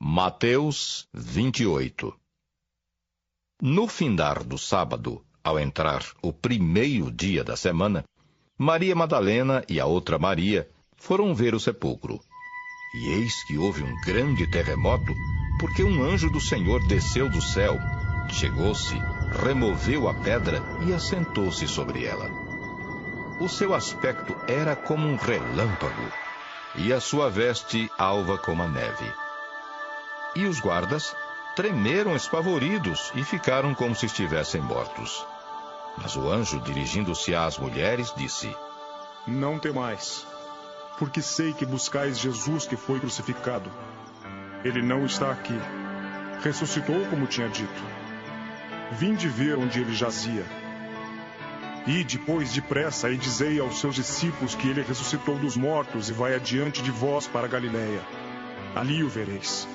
Mateus 28. No findar do sábado, ao entrar o primeiro dia da semana, Maria Madalena e a outra Maria foram ver o sepulcro. E eis que houve um grande terremoto, porque um anjo do Senhor desceu do céu, chegou-se, removeu a pedra e assentou-se sobre ela. O seu aspecto era como um relâmpago, e a sua veste alva como a neve. E os guardas tremeram espavoridos e ficaram como se estivessem mortos. Mas o anjo, dirigindo-se às mulheres, disse: Não temais, porque sei que buscais Jesus que foi crucificado. Ele não está aqui. Ressuscitou como tinha dito. Vinde ver onde ele jazia. E depois depressa e dizei aos seus discípulos que ele ressuscitou dos mortos e vai adiante de vós para a Galiléia. Ali o vereis.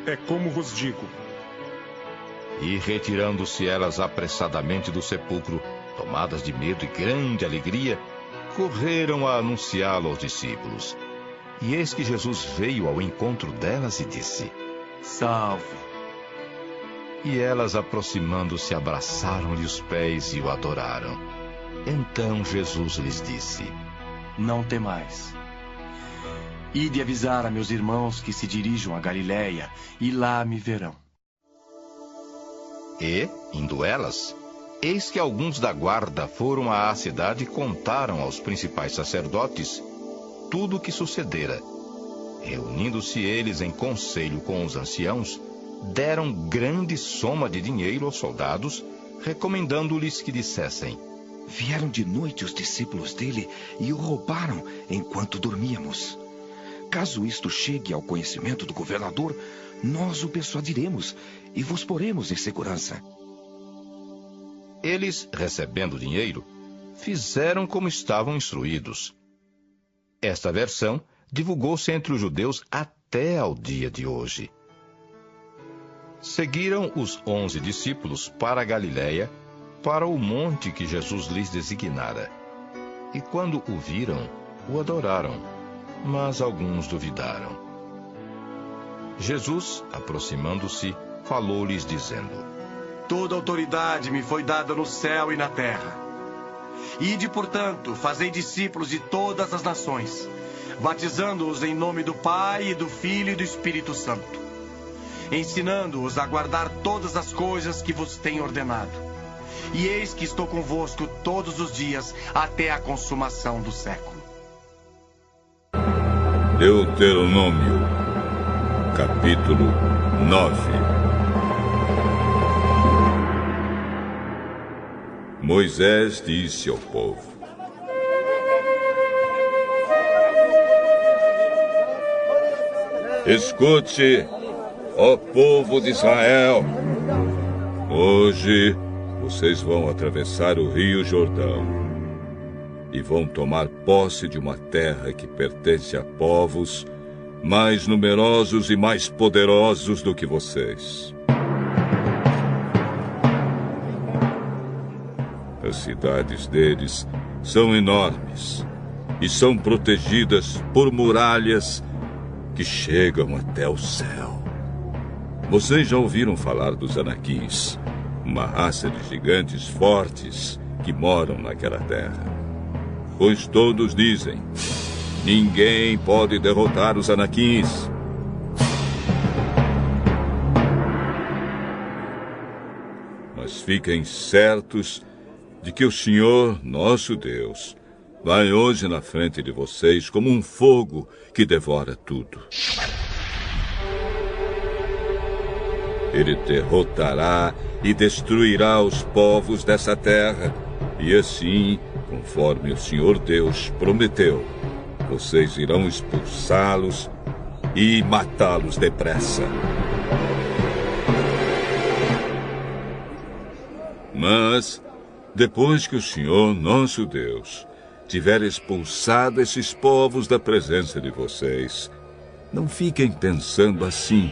É como vos digo. E retirando-se elas apressadamente do sepulcro, tomadas de medo e grande alegria, correram a anunciá-lo aos discípulos. E eis que Jesus veio ao encontro delas e disse: Salve! E elas, aproximando-se, abraçaram-lhe os pés e o adoraram. Então Jesus lhes disse: Não temais. Ide avisar a meus irmãos que se dirijam a Galiléia, e lá me verão. E, indo elas, eis que alguns da guarda foram à cidade e contaram aos principais sacerdotes tudo o que sucedera. Reunindo-se eles em conselho com os anciãos, deram grande soma de dinheiro aos soldados, recomendando-lhes que dissessem: Vieram de noite os discípulos dele e o roubaram enquanto dormíamos. Caso isto chegue ao conhecimento do governador, nós o persuadiremos e vos poremos em segurança. Eles, recebendo o dinheiro, fizeram como estavam instruídos. Esta versão divulgou-se entre os judeus até ao dia de hoje. Seguiram os 11 discípulos para a Galiléia, para o monte que Jesus lhes designara. E quando o viram, o adoraram, mas alguns duvidaram. Jesus, aproximando-se, falou-lhes dizendo: Toda autoridade me foi dada no céu e na terra. Ide, portanto, fazei discípulos de todas as nações, batizando-os em nome do Pai, e do Filho e do Espírito Santo, ensinando-os a guardar todas as coisas que vos tenho ordenado. E eis que estou convosco todos os dias, até a consumação do século. Deuteronômio, capítulo 9. Moisés disse ao povo: Escute, ó povo de Israel, hoje vocês vão atravessar o rio Jordão e vão tomar posse de uma terra que pertence a povos mais numerosos e mais poderosos do que vocês. As cidades deles são enormes e são protegidas por muralhas que chegam até o céu. Vocês já ouviram falar dos Anaquins, uma raça de gigantes fortes que moram naquela terra. Pois todos dizem: ninguém pode derrotar os Anaquins. Mas fiquem certos de que o Senhor, nosso Deus, vai hoje na frente de vocês como um fogo que devora tudo. Ele derrotará e destruirá os povos dessa terra, e assim, conforme o Senhor Deus prometeu, vocês irão expulsá-los e matá-los depressa. Mas, depois que o Senhor, nosso Deus, tiver expulsado esses povos da presença de vocês, não fiquem pensando assim: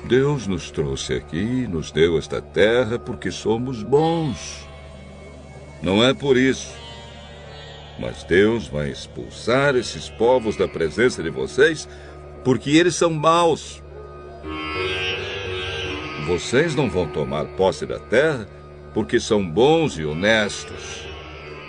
Deus nos trouxe aqui, nos deu esta terra porque somos bons. Não é por isso. Mas Deus vai expulsar esses povos da presença de vocês porque eles são maus. Vocês não vão tomar posse da terra, porque são bons e honestos.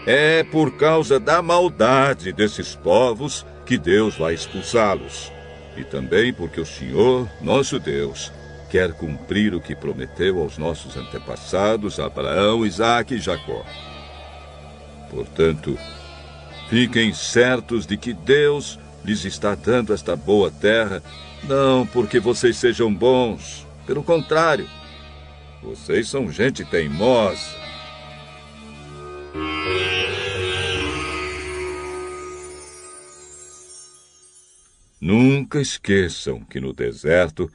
É por causa da maldade desses povos que Deus vai expulsá-los. E também porque o Senhor, nosso Deus, quer cumprir o que prometeu aos nossos antepassados, Abraão, Isaque e Jacó. Portanto, fiquem certos de que Deus lhes está dando esta boa terra, não porque vocês sejam bons. Pelo contrário, vocês são gente teimosa. Nunca esqueçam que no deserto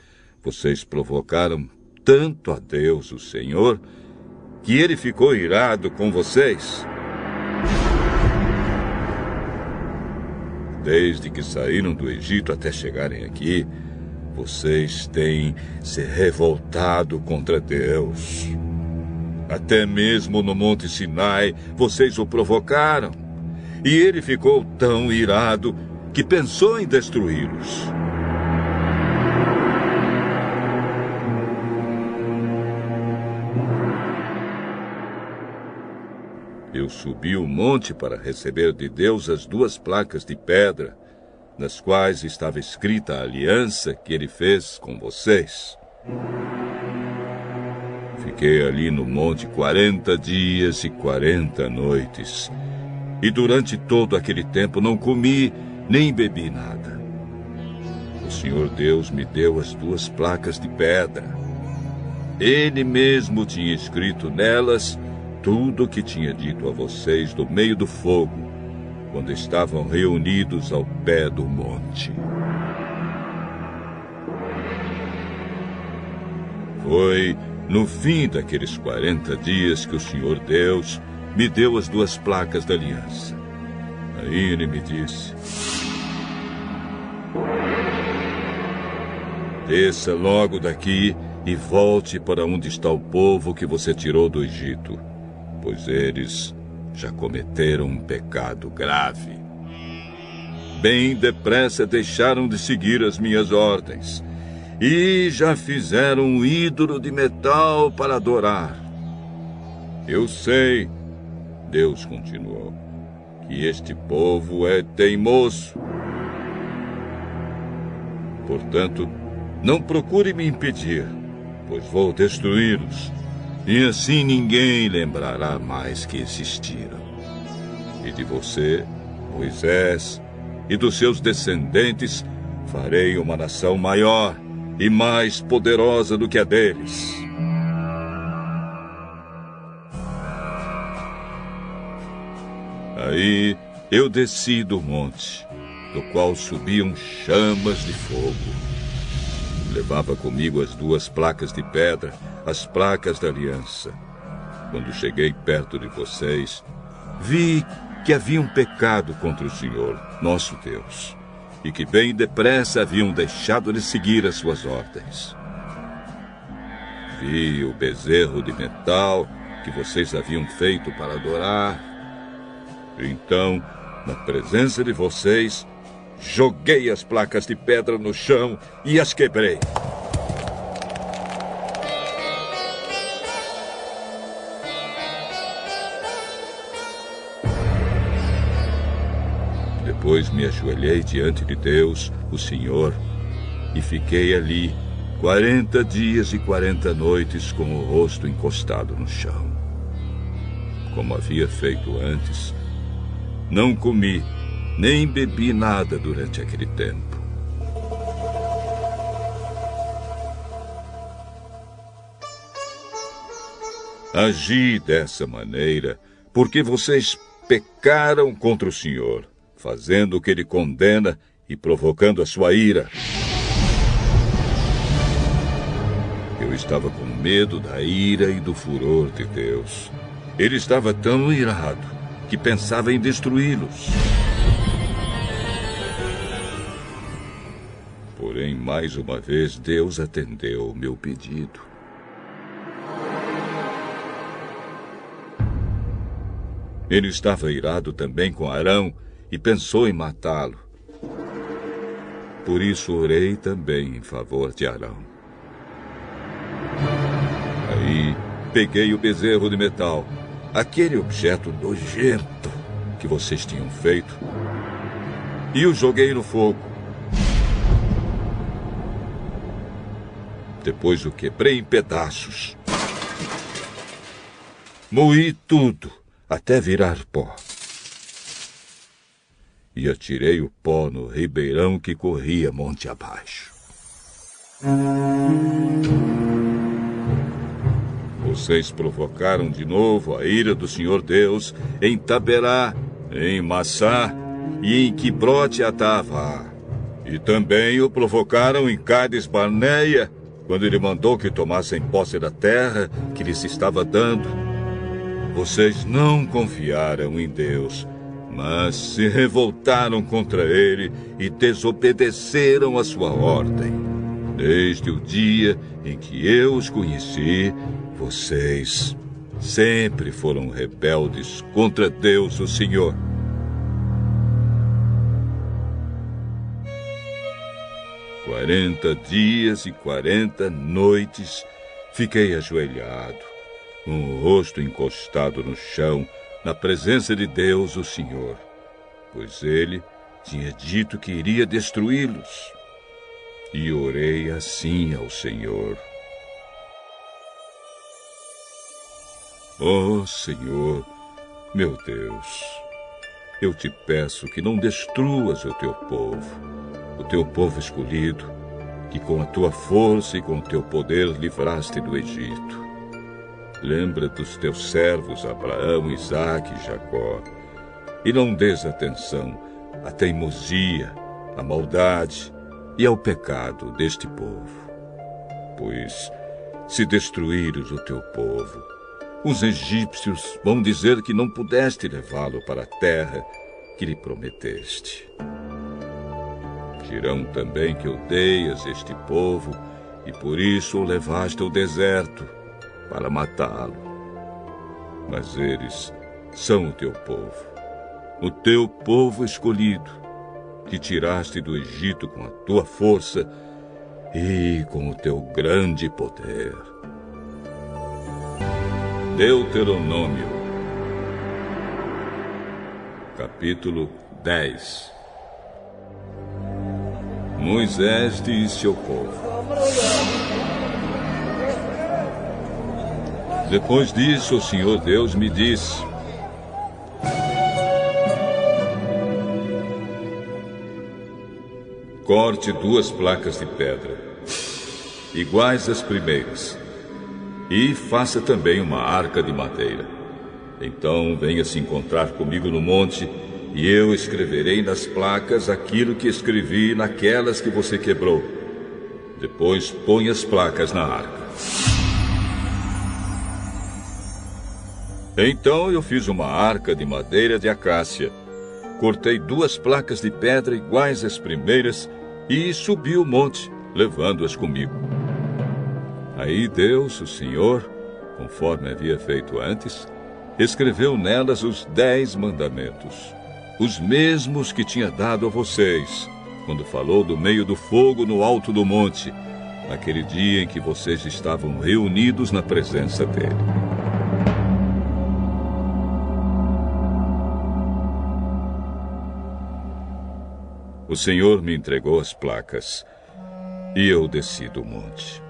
vocês provocaram tanto a Deus, o Senhor, que ele ficou irado com vocês. Desde que saíram do Egito até chegarem aqui, vocês têm se revoltado contra Deus. Até mesmo no Monte Sinai, vocês o provocaram. E ele ficou tão irado que pensou em destruí-los. Eu subi o monte para receber de Deus as 2 placas de pedra, nas quais estava escrita a aliança que ele fez com vocês. Fiquei ali no monte 40 dias e 40 noites. E durante todo aquele tempo não comi nem bebi nada. O Senhor Deus me deu as 2 placas de pedra. Ele mesmo tinha escrito nelas tudo o que tinha dito a vocês do meio do fogo, quando estavam reunidos ao pé do monte. Foi no fim daqueles 40 dias que o Senhor Deus me deu as 2 placas da aliança. Aí ele me disse: desça logo daqui e volte para onde está o povo que você tirou do Egito, pois eles já cometeram um pecado grave. Bem depressa deixaram de seguir as minhas ordens e já fizeram um ídolo de metal para adorar. Eu sei, Deus continuou, que este povo é teimoso. Portanto, não procure me impedir, pois vou destruí-los. E assim ninguém lembrará mais que existiram. E de você, Moisés, e dos seus descendentes, farei uma nação maior e mais poderosa do que a deles. Aí eu desci do monte, do qual subiam chamas de fogo. Levava comigo as 2 placas de pedra, as placas da aliança. Quando cheguei perto de vocês, vi que haviam pecado contra o Senhor, nosso Deus, e que bem depressa haviam deixado de seguir as suas ordens. Vi o bezerro de metal que vocês haviam feito para adorar. Então, na presença de vocês, joguei as placas de pedra no chão e as quebrei. Depois me ajoelhei diante de Deus, o Senhor, e fiquei ali 40 dias e 40 noites com o rosto encostado no chão. Como havia feito antes, não comi nem bebi nada durante aquele tempo. Agi dessa maneira porque vocês pecaram contra o Senhor, fazendo o que ele condena e provocando a sua ira. Eu estava com medo da ira e do furor de Deus. Ele estava tão irado que pensava em destruí-los. Porém, mais uma vez, Deus atendeu o meu pedido. Ele estava irado também com Arão e pensou em matá-lo. Por isso orei também em favor de Arão. Aí peguei o bezerro de metal, aquele objeto nojento que vocês tinham feito, e o joguei no fogo. Depois o quebrei em pedaços. Moí tudo até virar pó. E atirei o pó no ribeirão que corria monte abaixo. Vocês provocaram de novo a ira do Senhor Deus em Taberá, em Massá e em Quibrote-Hatavá. E também o provocaram em Cades-Barneia, quando ele mandou que tomassem posse da terra que lhes estava dando. Vocês não confiaram em Deus, mas se revoltaram contra ele e desobedeceram a sua ordem. Desde o dia em que eu os conheci, vocês sempre foram rebeldes contra Deus, o Senhor. « 40 dias e 40 noites fiquei ajoelhado, com o rosto encostado no chão, na presença de Deus, o Senhor, pois ele tinha dito que iria destruí-los. E orei assim ao Senhor. Ó Senhor, meu Deus, eu te peço que não destruas o teu povo escolhido, que com a tua força e com o teu poder livraste do Egito. Lembra dos teus servos Abraão, Isaque e Jacó, e não des atenção à teimosia, à maldade e ao pecado deste povo. Pois, se destruíres o teu povo, os egípcios vão dizer que não pudeste levá-lo para a terra que lhe prometeste. Dirão também que odeias este povo e por isso o levaste ao deserto para matá-lo. Mas eles são o teu povo escolhido, que tiraste do Egito com a tua força e com o teu grande poder. Deuteronômio, capítulo 10. Moisés disse ao povo: Depois disso, o Senhor Deus me disse: corte 2 placas de pedra, iguais às primeiras, e faça também uma arca de madeira. Então venha se encontrar comigo no monte, e eu escreverei nas placas aquilo que escrevi naquelas que você quebrou. Depois põe as placas na arca. Então eu fiz uma arca de madeira de acácia. Cortei 2 placas de pedra iguais às primeiras e subi o monte, levando-as comigo. Aí Deus, o Senhor, conforme havia feito antes, escreveu nelas os 10 mandamentos, os mesmos que tinha dado a vocês, quando falou do meio do fogo no alto do monte, naquele dia em que vocês estavam reunidos na presença dele. O Senhor me entregou as placas, e eu desci do monte.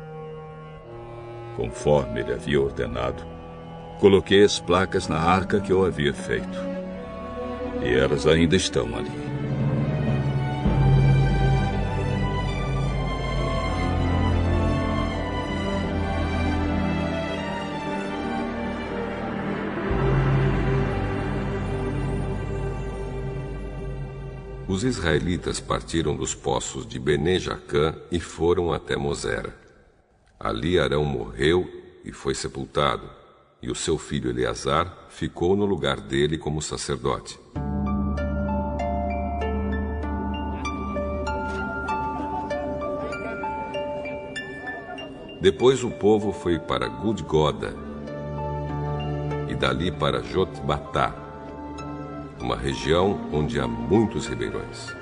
Conforme ele havia ordenado, coloquei as placas na arca que eu havia feito. E elas ainda estão ali. Os israelitas partiram dos poços de Bene-Jacã e foram até Mosera. Ali Arão morreu e foi sepultado, e o seu filho Eleazar ficou no lugar dele como sacerdote. Depois o povo foi para Gudgoda e dali para Jotbatá, uma região onde há muitos ribeirões.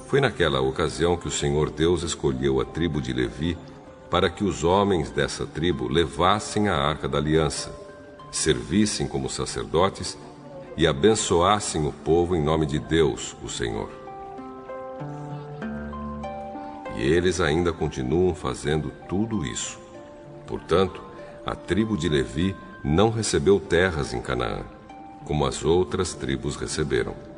Foi naquela ocasião que o Senhor Deus escolheu a tribo de Levi para que os homens dessa tribo levassem a Arca da Aliança, servissem como sacerdotes e abençoassem o povo em nome de Deus, o Senhor. E eles ainda continuam fazendo tudo isso. Portanto, a tribo de Levi não recebeu terras em Canaã, como as outras tribos receberam.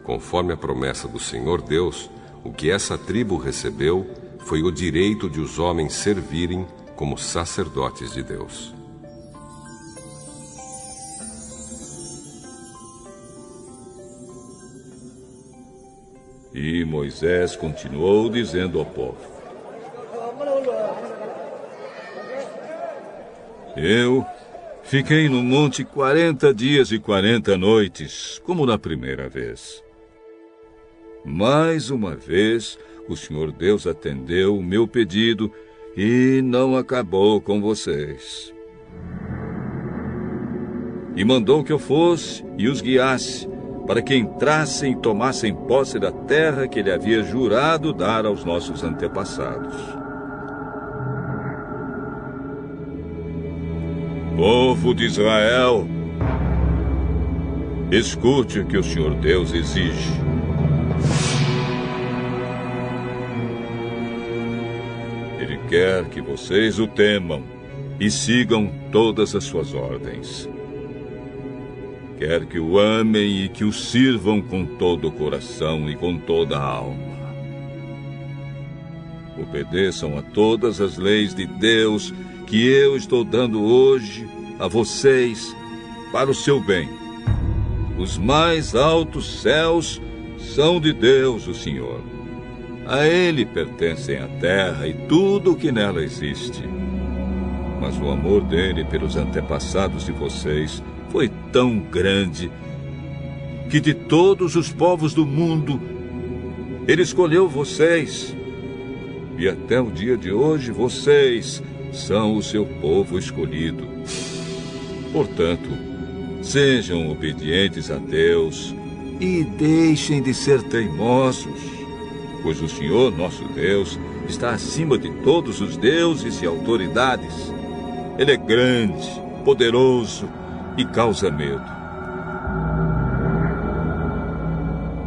Conforme a promessa do Senhor Deus, o que essa tribo recebeu foi o direito de os homens servirem como sacerdotes de Deus. E Moisés continuou dizendo ao povo: Eu fiquei no monte 40 dias e 40 noites, como na primeira vez. Mais uma vez, o Senhor Deus atendeu o meu pedido e não acabou com vocês. E mandou que eu fosse e os guiasse, para que entrassem e tomassem posse da terra que ele havia jurado dar aos nossos antepassados. Povo de Israel, escute o que o Senhor Deus exige. Ele quer que vocês o temam e sigam todas as suas ordens. Quer que o amem e que o sirvam com todo o coração e com toda a alma. Obedeçam a todas as leis de Deus que eu estou dando hoje a vocês para o seu bem. Os mais altos céus são de Deus, o Senhor. A Ele pertencem a terra e tudo o que nela existe. Mas o amor dele pelos antepassados de vocês foi tão grande que de todos os povos do mundo ele escolheu vocês. E até o dia de hoje vocês são o seu povo escolhido. Portanto, sejam obedientes a Deus e deixem de ser teimosos, pois o Senhor nosso Deus está acima de todos os deuses e autoridades. Ele é grande, poderoso e causa medo.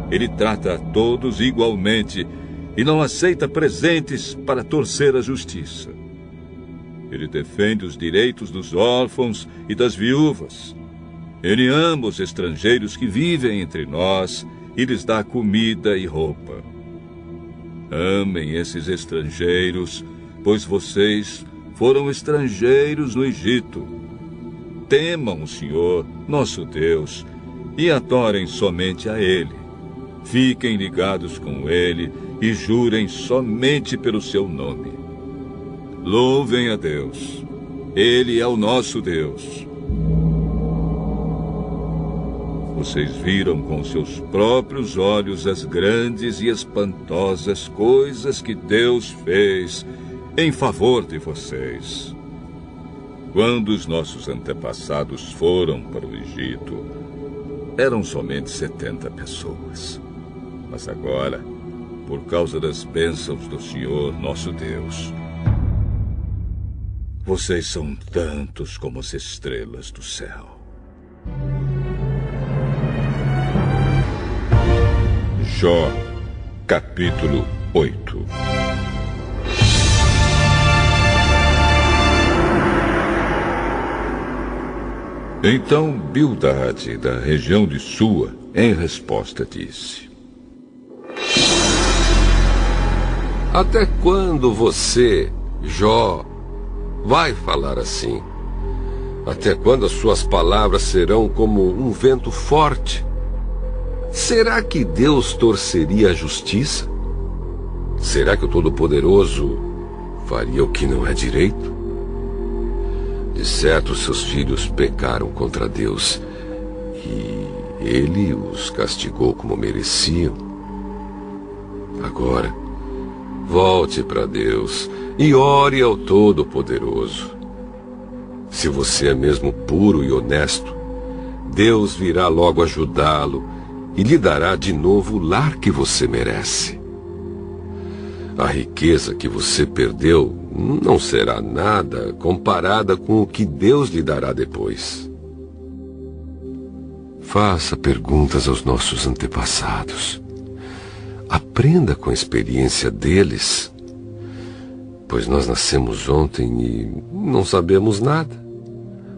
Ele trata a todos igualmente e não aceita presentes para torcer a justiça. Ele defende os direitos dos órfãos e das viúvas. Ele ama os estrangeiros que vivem entre nós e lhes dá comida e roupa. Amem esses estrangeiros, pois vocês foram estrangeiros no Egito. Temam o Senhor, nosso Deus, e adorem somente a Ele. Fiquem ligados com Ele e jurem somente pelo seu nome. Louvem a Deus. Ele é o nosso Deus. Vocês viram com seus próprios olhos as grandes e espantosas coisas que Deus fez em favor de vocês. Quando os nossos antepassados foram para o Egito, eram somente 70 pessoas. Mas agora, por causa das bênçãos do Senhor nosso Deus, vocês são tantos como as estrelas do céu. Jó, capítulo 8. Então Bildade, da região de Sua, em resposta disse: Até quando você, Jó, vai falar assim? Até quando as suas palavras serão como um vento forte? Será que Deus torceria a justiça? Será que o Todo-Poderoso faria o que não é direito? De certo, seus filhos pecaram contra Deus e Ele os castigou como mereciam. Agora, volte para Deus e ore ao Todo-Poderoso. Se você é mesmo puro e honesto, Deus virá logo ajudá-lo e lhe dará de novo o lar que você merece. A riqueza que você perdeu não será nada comparada com o que Deus lhe dará depois. Faça perguntas aos nossos antepassados. Aprenda com a experiência deles, pois nós nascemos ontem e não sabemos nada.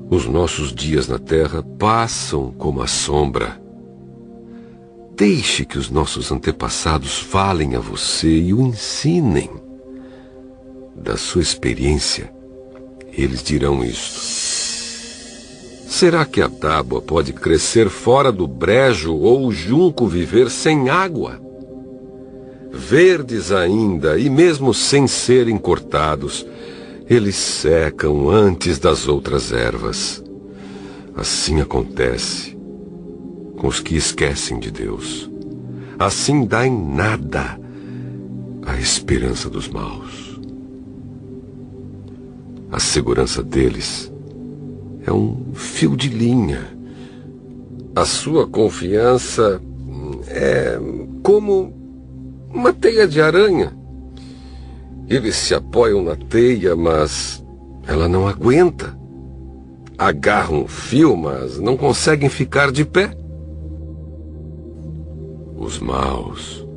Os nossos dias na terra passam como a sombra. Deixe que os nossos antepassados falem a você e o ensinem. Da sua experiência, eles dirão isto. Será que a tábua pode crescer fora do brejo ou o junco viver sem água? Verdes ainda, e mesmo sem serem cortados, eles secam antes das outras ervas. Assim acontece com os que esquecem de Deus. Assim dá em nada a esperança dos maus. A segurança deles é um fio de linha. A sua confiança é como uma teia de aranha. Eles se apoiam na teia, mas ela não aguenta. Agarram o fio, mas não conseguem ficar de pé. Os maus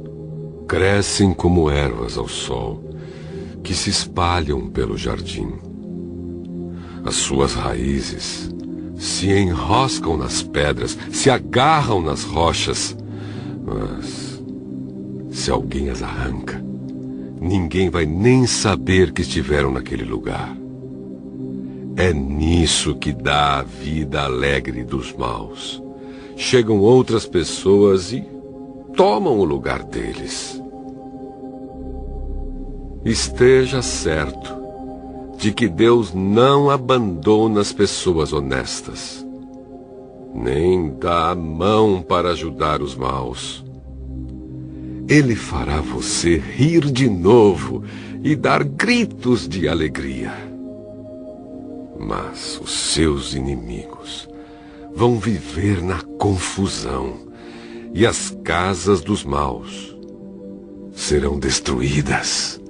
crescem como ervas ao sol, que se espalham pelo jardim. As suas raízes se enroscam nas pedras, se agarram nas rochas, mas se alguém as arranca, ninguém vai nem saber que estiveram naquele lugar. É nisso que dá a vida alegre dos maus. Chegam outras pessoas e tomam o lugar deles. Esteja certo de que Deus não abandona as pessoas honestas, nem dá a mão para ajudar os maus. Ele fará você rir de novo e dar gritos de alegria. Mas os seus inimigos vão viver na confusão, e as casas dos maus serão destruídas.